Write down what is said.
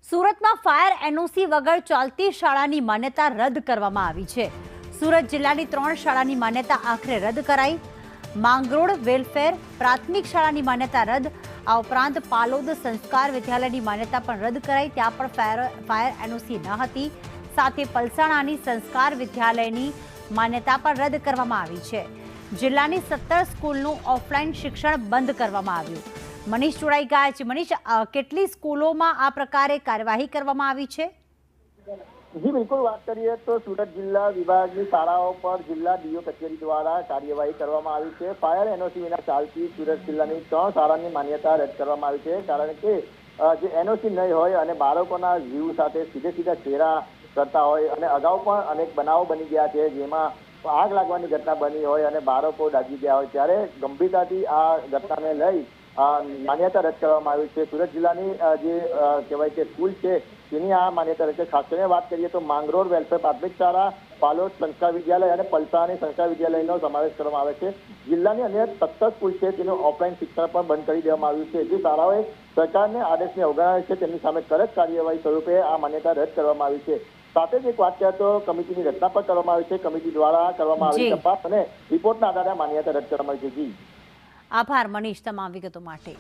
સુરતમાં fire NOC વગર ચાલતી શાળાની માન્યતા રદ કરવામાં આવી છે। સુરત જિલ્લાની 3 શાળાની માન્યતા આખરે રદ કરાઈ। માંગરોળ વેલફેર પ્રાથમિક શાળાની માન્યતા રદ। આ ઉપરાંત પાલોદ સંસ્કાર વિદ્યાલયની માન્યતા પણ રદ કરાઈ, ત્યાં પણ ફાયર એનઓસી ન હતી। સાથે પલસાણાની સંસ્કાર વિદ્યાલયની માન્યતા પણ રદ કરવામાં આવી છે। જિલ્લાની 17 સ્કૂલનું ઓફલાઈન શિક્ષણ બંધ કરવામાં આવ્યું। મનીષ જોડાઈ ગયા છે। મનીષ, કેટલી સ્કૂલોમાં આ પ્રકારે કાર્યવાહી કરવામાં આવી છે? જી બિલકુલ, વાત કરીએ તો સુરત જિલ્લા વિભાગની શાળાઓ પર જિલ્લા ડીઓ કચેરી દ્વારા કાર્યવાહી કરવામાં આવી છે। ફાયર એનઓસી વિના ચાલતી સુરત જિલ્લાની 3 શાળાની માન્યતા રદ કરવામાં આવી છે, કારણ કે જે એનઓસી નહીં હોય અને બાળકોના જીવ સાથે સીધા ચેરા કરતા હોય અને અગાઉ પણ અનેક બનાવો બની ગયા છે, જેમાં આગ લાગવાની ઘટના બની હોય અને બાળકો દાઝી ગયા હોય, ત્યારે ગંભીરતાથી આ ઘટનાને લઈ માન્યતા રદ કરવામાં આવી છે। સુરત જિલ્લાની જે કહેવાય કે સ્કૂલ છે તેની આ માન્યતા રદ છે। ખાસ કરીને વાત કરીએ તો માંગરોળ વેલફેર પ્રાથમિક શાળા, પાલોદ સંસ્કાર વિદ્યાલય અને પલસાણી સંસ્કાર વિદ્યાલયનો સમાવેશ કરવામાં આવે છે। જિલ્લાની અન્ય 17 સ્કૂલ છે તેનું ઓફલાઈન શિક્ષણ પણ બંધ કરી દેવામાં આવ્યું છે। જે શાળાઓએ સરકારને આદેશને અવગણાવે છે તેમની સામે કડક કાર્યવાહી સ્વરૂપે આ માન્યતા રદ કરવામાં આવી છે। સાથે જ એક વાત કરીએ તો કમિટીની રચના પણ કરવામાં આવી છે। કમિટી દ્વારા કરવામાં આવેલી તપાસ અને રિપોર્ટના આધારે માન્યતા રદ કરવામાં આવી છે। જી આભાર મનીષ, તમામ વિગતો માટે।